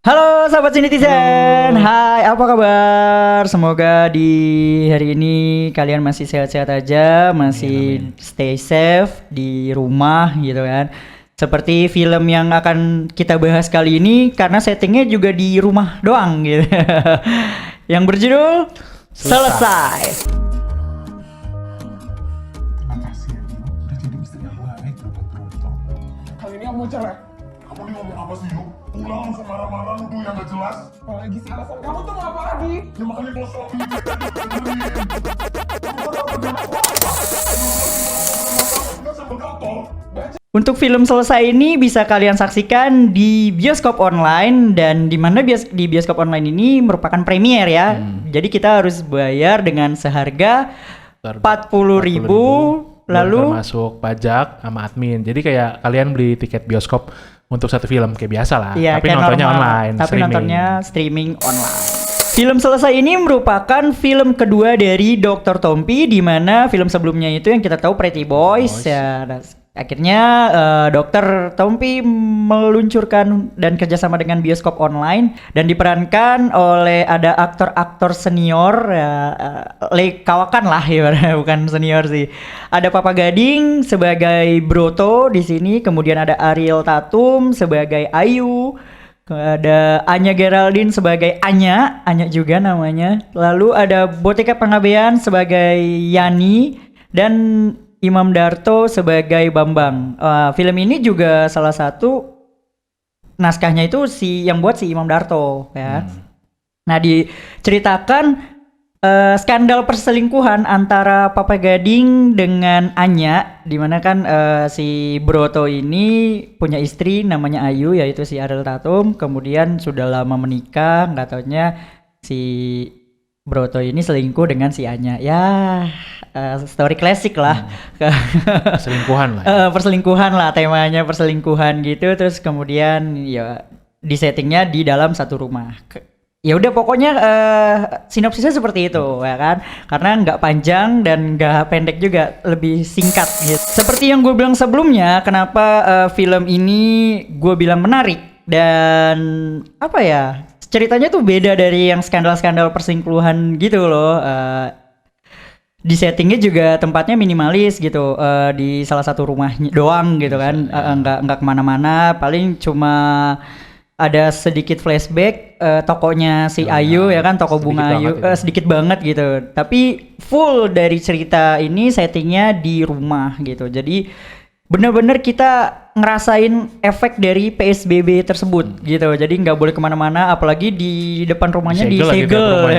Halo sahabat Sinitizen, hai apa kabar? Semoga di hari ini kalian masih sehat-sehat aja, masih stay safe di rumah gitu kan. Seperti film yang akan kita bahas kali ini karena settingnya juga di rumah doang gitu. Yang berjudul Selesai. Terima kasih ya Nino, udah jadi istri yang baik loh buat Broto. Kali ini aku mau cerai. Kamu ini ngomong apa sih yuk? Pulang langsung marah-marah nuduh yang gak jelas. Apalagi sih alasan kamu tuh mau apa lagi? Ya makanya kalau suami Untuk film Selesai ini bisa kalian saksikan di bioskop online dan di mana di bioskop online ini merupakan premier ya. Jadi kita harus bayar dengan seharga 40.000 lalu termasuk pajak sama admin. Jadi kayak kalian beli tiket bioskop untuk satu film kayak biasa lah, iya, tapi kayak nontonnya normal, online, tapi streaming. nontonnya streaming online. Film Selesai ini merupakan film kedua dari Dr. Tompi, di mana film sebelumnya itu yang kita tahu Pretty Boys. Ya, akhirnya Dr. Tompi meluncurkan dan kerjasama dengan bioskop online dan diperankan oleh ada aktor-aktor senior ya, kawakan lah ya, bukan senior sih. Ada Papa Gading sebagai Broto di sini, kemudian ada Ariel Tatum sebagai Ayu. Ada Anya Geraldine sebagai Anya juga namanya. Lalu ada Botika Panggabean sebagai Yani dan Imam Darto sebagai Bambang. Film ini juga salah satu naskahnya itu yang buat si Imam Darto ya. Nah, diceritakan skandal perselingkuhan antara Papa Gading dengan Anya, dimana kan si Broto ini punya istri namanya Ayu, yaitu si Ariel Tatum. Kemudian sudah lama menikah, nggak taunya si Broto ini selingkuh dengan si Anya. Ya, story klasik lah. Selingkuhan lah. Perselingkuhan lah, temanya perselingkuhan gitu. Terus kemudian ya di settingnya di dalam satu rumah. Ya udah pokoknya sinopsisnya seperti itu ya kan, karena nggak panjang dan nggak pendek juga, lebih singkat gitu. Seperti yang gue bilang sebelumnya, kenapa film ini gue bilang menarik dan apa ya, ceritanya tuh beda dari yang skandal-skandal perselingkuhan gitu loh. Di settingnya juga tempatnya minimalis gitu, di salah satu rumah doang gitu kan, nggak kemana-mana, paling cuma ada sedikit flashback tokonya si Ayu ya kan, toko bunga Ayu sedikit banget gitu. Tapi full dari cerita ini settingnya di rumah gitu. Jadi bener-bener kita ngerasain efek dari PSBB tersebut gitu. Jadi nggak boleh kemana-mana, apalagi di depan rumahnya disegel.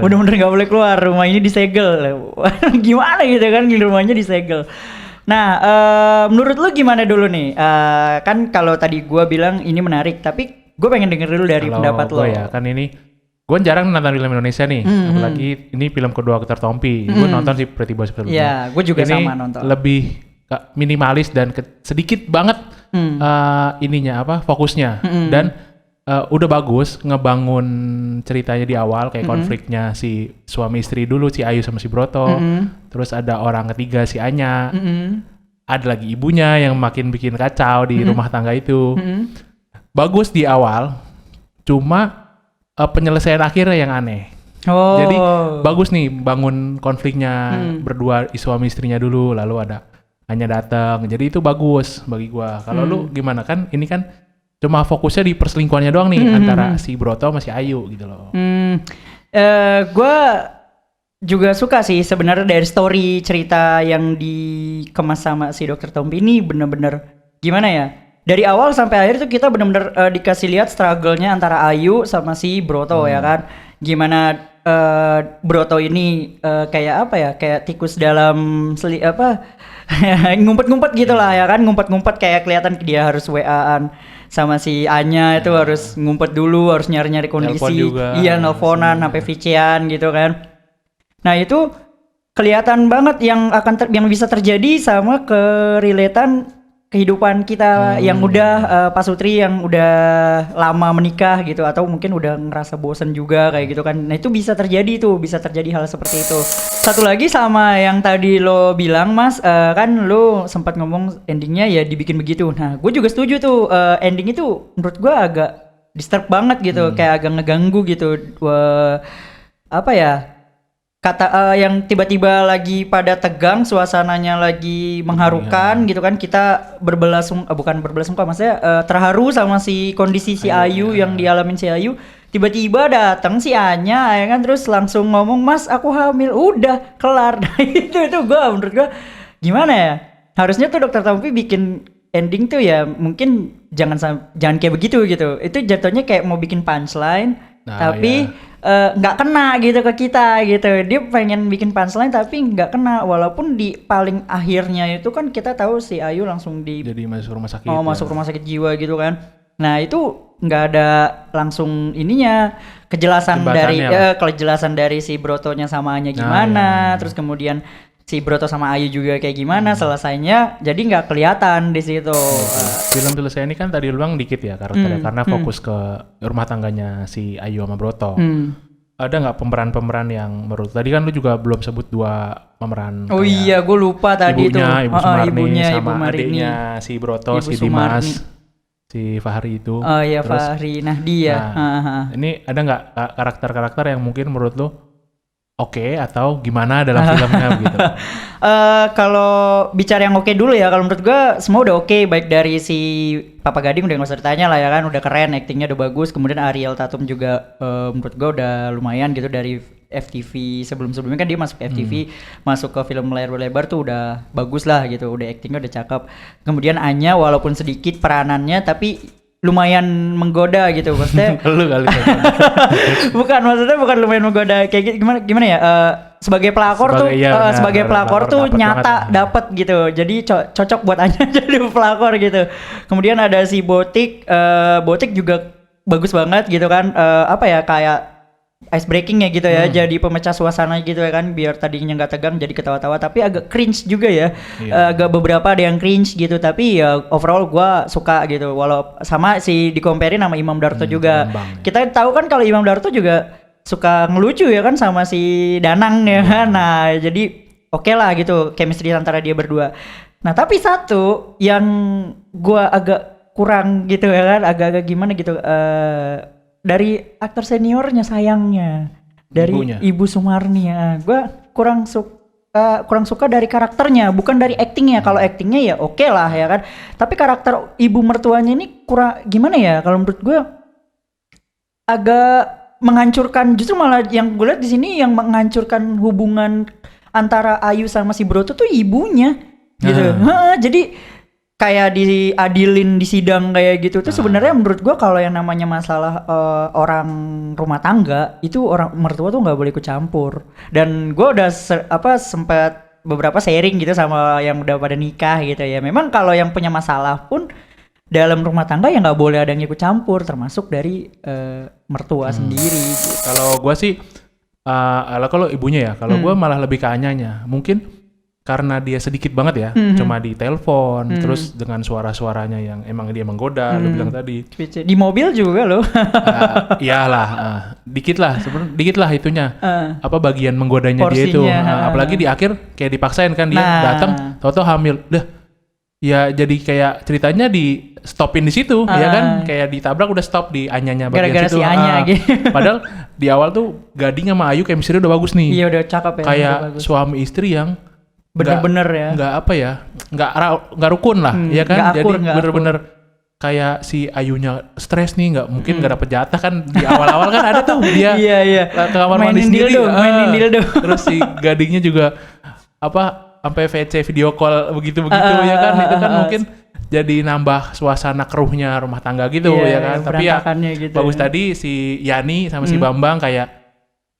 Bener-bener nggak boleh keluar, rumah ini disegel. Gimana gitu kan, rumahnya disegel. Nah, menurut lu gimana dulu nih? Kan kalau tadi gue bilang ini menarik, tapi gue pengen denger dulu dari pendapat lo. Ya, kan ini gue jarang nonton film Indonesia nih, apalagi ini film kedua Dr. Tompi. Gue nonton si Pretty Boys sebelumnya. Iya, gue juga ini sama nonton. Lebih minimalis dan sedikit banget fokusnya dan udah bagus ngebangun ceritanya di awal, kayak konfliknya si suami istri dulu, si Ayu sama si Broto. Terus ada orang ketiga si Anya. Ada lagi ibunya yang makin bikin kacau di rumah tangga itu. Bagus di awal, cuma penyelesaian akhirnya yang aneh. Jadi bagus nih bangun konfliknya berdua suami istrinya dulu, lalu ada Anya datang. Jadi itu bagus bagi gua. Kalau lu gimana, kan ini kan cuma fokusnya di perselingkuhannya doang nih antara si Broto sama si Ayu gitu loh. Gue juga suka sih sebenarnya dari story cerita yang dikemas sama si Dr. Tompi ini, bener-bener gimana ya, dari awal sampai akhir tuh kita bener-bener dikasih lihat struggle-nya antara Ayu sama si Broto ya kan. Gimana Broto ini kayak apa ya, kayak tikus dalam ngumpet-ngumpet gitu lah ya kan, ngumpet-ngumpet, kayak kelihatan dia harus WA-an sama si Anya itu, harus ngumpet dulu, harus nyari-nyari kondisi. Iya, nelponan sampai VC-an gitu kan. Nah, itu kelihatan banget yang yang bisa terjadi sama kerelatan kehidupan kita yang udah Pak Sutri yang udah lama menikah gitu, atau mungkin udah ngerasa bosen juga kayak gitu kan. Nah, itu bisa terjadi hal seperti itu. Satu lagi sama yang tadi lo bilang Mas, kan lo sempat ngomong endingnya ya dibikin begitu. Nah, gue juga setuju tuh, ending itu menurut gue agak disturb banget gitu, kayak agak ngeganggu gitu. Apa ya? Kata yang tiba-tiba lagi pada tegang, suasananya lagi mengharukan gitu kan, kita bukan berbelasungkawa, maksudnya terharu sama si kondisi si Ayu yang dialamin si Ayu. Tiba-tiba datang si Anya ya kan, terus langsung ngomong, "Mas, aku hamil." Udah kelar. Nah, itu menurut gua gimana ya? Harusnya tuh Dokter Tompi bikin ending tuh ya mungkin jangan kayak begitu gitu. Itu jatuhnya kayak mau bikin punchline tapi nggak kena gitu ke kita gitu. Dia pengen bikin punchline tapi nggak kena, walaupun di paling akhirnya itu kan kita tahu si Ayu langsung jadi masuk rumah sakit. Masuk rumah sakit jiwa gitu kan. Nah itu nggak ada langsung ininya kejelasan dari si Brotonya sama Anya gimana, terus kemudian si Broto sama Ayu juga kayak gimana selesainya, jadi nggak kelihatan di situ. Film selesai ini kan tadi lu bilang dikit ya karakternya, karena fokus ke rumah tangganya si Ayu sama Broto. Ada nggak pemeran-pemeran yang menurut tadi kan lu juga belum sebut 2 pemeran? Oh iya, gue lupa tadi itu. Ibu Sumarni Ibunya, sama Ibu Marini. adiknya si Broto, Ibu si Sumarni. Dimas, si Fahri itu. Oh iya, Terus, Fahri. Nah dia. Ini ada nggak karakter-karakter yang mungkin menurut lu oke atau gimana dalam filmnya gitu? Kalau bicara yang oke dulu ya, kalau menurut gue semua udah oke, baik dari si Papa Gading udah nggak usah ditanya lah ya kan, udah keren, aktingnya udah bagus. Kemudian Ariel Tatum juga menurut gue udah lumayan gitu, dari FTV sebelumnya kan dia masuk FTV, masuk ke film layar lebar tuh udah bagus lah gitu, udah aktingnya udah cakep. Kemudian Anya walaupun sedikit peranannya tapi lumayan menggoda gitu, maksudnya. Lu kali. Maksudnya bukan lumayan menggoda kayak gimana ya? Sebagai pelakor sebagai pelakor tuh nyata dapat gitu. Jadi cocok buat Anya jadi pelakor gitu. Kemudian ada si Botik juga bagus banget gitu kan. Kayak ice breaking ya gitu ya, jadi pemecah suasana gitu ya kan, biar tadinya nggak tegang jadi ketawa-tawa, tapi agak cringe juga ya. Agak beberapa ada yang cringe gitu, tapi ya overall gua suka gitu. Walau sama si di-compare sama Imam Darto juga. Kita tahu kan kalau Imam Darto juga suka ngelucu ya kan sama si Danang ya kan. Nah, jadi oke lah gitu chemistry antara dia berdua. Nah, tapi satu yang gua agak kurang gitu ya kan, agak-agak gimana gitu, dari aktor seniornya sayangnya, dari Ibu Sumarni ya, gue kurang suka dari karakternya, bukan dari aktingnya. Kalau aktingnya ya oke lah ya kan, tapi karakter ibu mertuanya ini kurang gimana ya? Kalau menurut gue agak menghancurkan, justru malah yang gue lihat di sini yang menghancurkan hubungan antara Ayu sama si Broto tuh ibunya gitu. Jadi kayak diadilin di sidang kayak gitu tuh sebenarnya menurut gua kalau yang namanya masalah orang rumah tangga itu orang mertua tuh nggak boleh ikut campur. Dan gua udah sempat beberapa sharing gitu sama yang udah pada nikah gitu ya. Memang kalau yang punya masalah pun dalam rumah tangga ya nggak boleh ada yang ikut campur, termasuk dari mertua sendiri. Gitu. Kalau gua sih kalau ibunya ya, kalau gua malah lebih ke Anyanya. Mungkin karena dia sedikit banget ya, cuma di telepon, terus dengan suara-suaranya yang emang dia menggoda, lu bilang tadi. Di mobil juga loh. Iyalah, dikit lah itunya. Apa bagian menggodanya porsinya, dia itu. Apalagi di akhir kayak dipaksain kan dia datang, tau-tau hamil. Dah, ya jadi kayak ceritanya di stopin di situ, ya kan? Kayak ditabrak udah stop di Anyanya bagian gara-gara situ. Si Anya gitu. Padahal di awal tuh Gading sama Ayu chemistry udah bagus nih. Iya udah cakep ya. Kayak suami istri yang bener-bener ya, nggak rukun lah, ya kan? Akur, jadi bener-bener kayak si Ayunya stres nih, nggak mungkin nggak dapet jatah kan di awal-awal kan ada tuh dia ke kamar mandi sendiri, mainin dildo. Terus si Gadingnya juga sampai VC video call begitu ya kan, itu kan mungkin jadi nambah suasana keruhnya rumah tangga gitu ya kan. Tapi ya gitu bagus tadi si Yani sama si Bambang kayak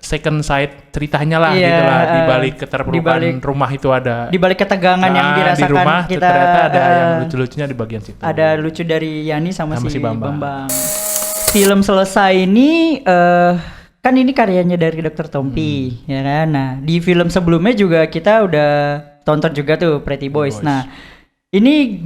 second side ceritanya lah gitu lah, di balik keterpurukan rumah itu ada, di balik ketegangan yang dirasakan di rumah, kita ternyata ada yang lucu-lucunya di bagian situ. Ada lucu dari Yani sama si Bambang. Film selesai ini kan ini karyanya dari Dokter Tompi ya kan. Nah, di film sebelumnya juga kita udah tonton juga tuh Pretty Boys. Nah, ini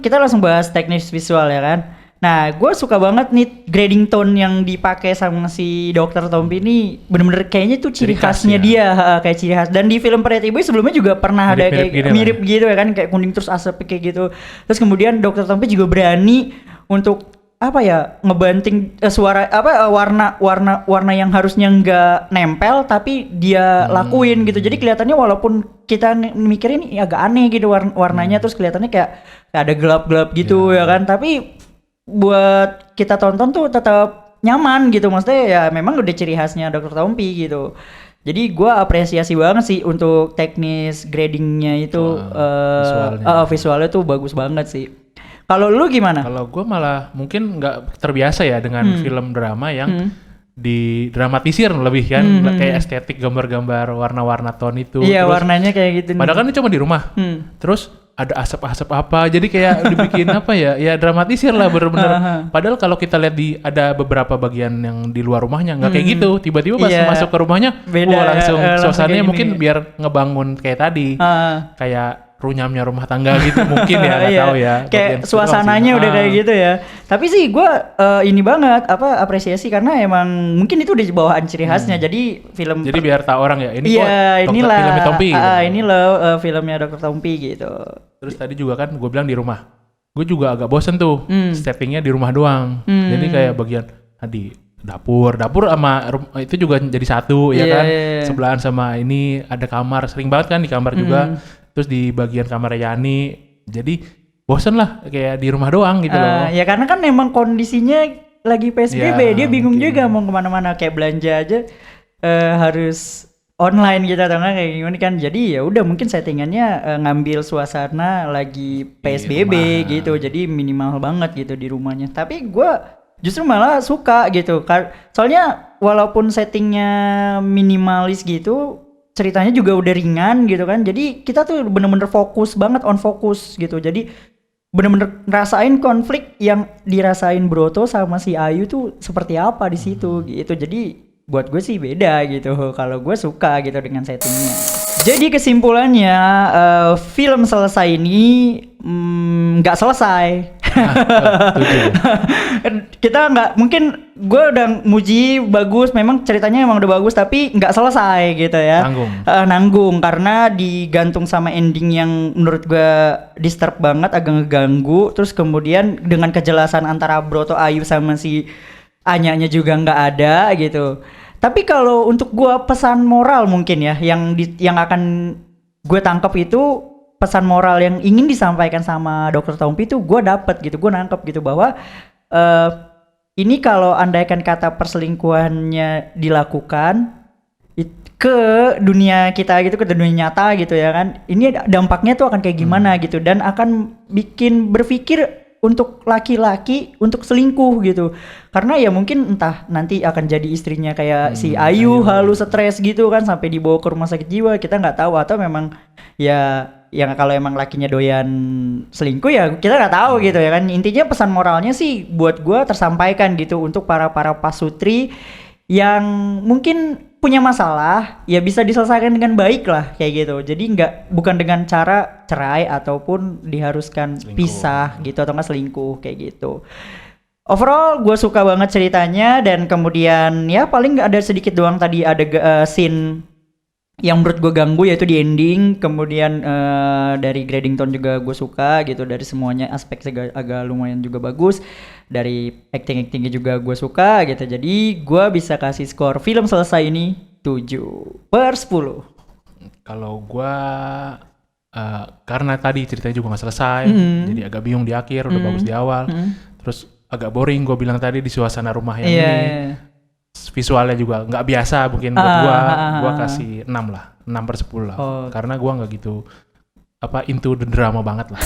kita langsung bahas teknis visual ya kan. Nah, gue suka banget nih grading tone yang dipakai sama si Dokter Tompi ini, bener-bener kayaknya tuh ciri khasnya dia, kayak ciri khas. Dan di film Pretty Boy sebelumnya juga pernah ada kayak mirip gitu ya kan, kayak kuning terus asap kayak gitu. Terus kemudian Dokter Tompi juga berani untuk apa ya, ngebanting suara apa warna yang harusnya nggak nempel tapi dia lakuin gitu. Jadi kelihatannya walaupun kita mikirin ini agak aneh gitu warnanya, terus kelihatannya kayak ada gelap-gelap gitu ya kan, tapi buat kita tonton tuh tetap nyaman gitu. Maksudnya ya memang udah ciri khasnya Dr. Tompi gitu. Jadi gue apresiasi banget sih untuk teknis gradingnya itu, visualnya tuh bagus banget sih. Kalau lu gimana? Kalau gue malah mungkin nggak terbiasa ya dengan film drama yang didramatisir lebih kan, kayak estetik gambar-gambar warna-warna tone itu. Iya, terus, warnanya kayak gitu. Padahal kan ini cuma di rumah. Terus ada asap-asap apa, jadi kayak dibikin apa ya dramatisir lah bener-bener. Padahal kalau kita lihat ada beberapa bagian yang di luar rumahnya nggak kayak gitu. Tiba-tiba pas masuk ke rumahnya, beda, langsung suasananya langsung mungkin biar ngebangun kayak tadi, kayak runyamnya rumah tangga gitu mungkin ya, nggak tahu ya. Kayak suasananya udah kayak gitu ya. Tapi sih gue ini banget apresiasi karena emang mungkin itu udah bawaan ciri khasnya. Jadi biar tahu orang ya ini inilah filmnya Tompi. Ini loh filmnya Dr. Tompi gitu. Terus tadi juga kan gue bilang di rumah. Gue juga agak bosen tuh settingnya di rumah doang. Jadi kayak bagian di dapur sama itu juga jadi satu ya kan. Sebelahan sama ini ada kamar, sering banget kan di kamar juga. Terus di bagian kamar Yani, jadi bosen lah kayak di rumah doang gitu loh. Ya karena kan memang kondisinya lagi PSBB, dia bingung juga mau kemana-mana, kayak belanja aja harus online gitu atau enggak kayak gimana kan. Jadi ya udah mungkin settingannya ngambil suasana lagi PSBB gitu, jadi minimal banget gitu di rumahnya. Tapi gue justru malah suka gitu, soalnya walaupun settingnya minimalis gitu, ceritanya juga udah ringan gitu kan. Jadi kita tuh bener-bener fokus banget, on fokus gitu. Jadi bener-bener ngerasain konflik yang dirasain Broto sama si Ayu tuh seperti apa di situ gitu. Jadi buat gue sih beda gitu. Kalau gue suka gitu dengan settingnya. Jadi kesimpulannya film selesai ini nggak selesai. Kita nggak, mungkin gue udah muji bagus, memang ceritanya emang udah bagus, tapi nggak selesai gitu ya. Nanggung karena digantung sama ending yang menurut gue disturb banget, agak ngeganggu. Terus kemudian dengan kejelasan antara Broto, Ayu sama si Anyanya juga nggak ada gitu. Tapi kalau untuk gue pesan moral mungkin ya yang akan gue tangkap itu, pesan moral yang ingin disampaikan sama Dr. Tompi itu gue dapet gitu, gue nangkep gitu bahwa ini kalau andaikan kata perselingkuhannya dilakukan ke dunia kita gitu, ke dunia nyata gitu ya kan, ini dampaknya tuh akan kayak gimana gitu, dan akan bikin berpikir untuk laki-laki untuk selingkuh gitu. Karena ya mungkin entah nanti akan jadi istrinya kayak si Ayu halu stres gitu kan sampai dibawa ke rumah sakit jiwa, kita nggak tahu, atau memang ya yang kalau emang lakinya doyan selingkuh ya kita nggak tahu gitu ya kan. Intinya pesan moralnya sih buat gue tersampaikan gitu untuk para pasutri yang mungkin punya masalah, ya bisa diselesaikan dengan baik lah kayak gitu. Jadi bukan dengan cara cerai ataupun diharuskan pisah gitu atau nggak selingkuh kayak gitu. Overall gue suka banget ceritanya, dan kemudian ya paling ada sedikit doang tadi ada scene yang menurut gue ganggu, yaitu di ending. Kemudian dari grading tone juga gue suka gitu, dari semuanya aspek agak lumayan juga bagus, dari actingnya juga gue suka gitu. Jadi gue bisa kasih skor film selesai ini 7/10. Kalau gue karena tadi ceritanya juga gak selesai, jadi agak bingung di akhir, udah bagus di awal, terus agak boring gue bilang tadi di suasana rumah yang ini. Visualnya juga nggak biasa mungkin buat gua kasih 6 lah, 6/10 lah. Karena gua nggak gitu into the drama banget lah.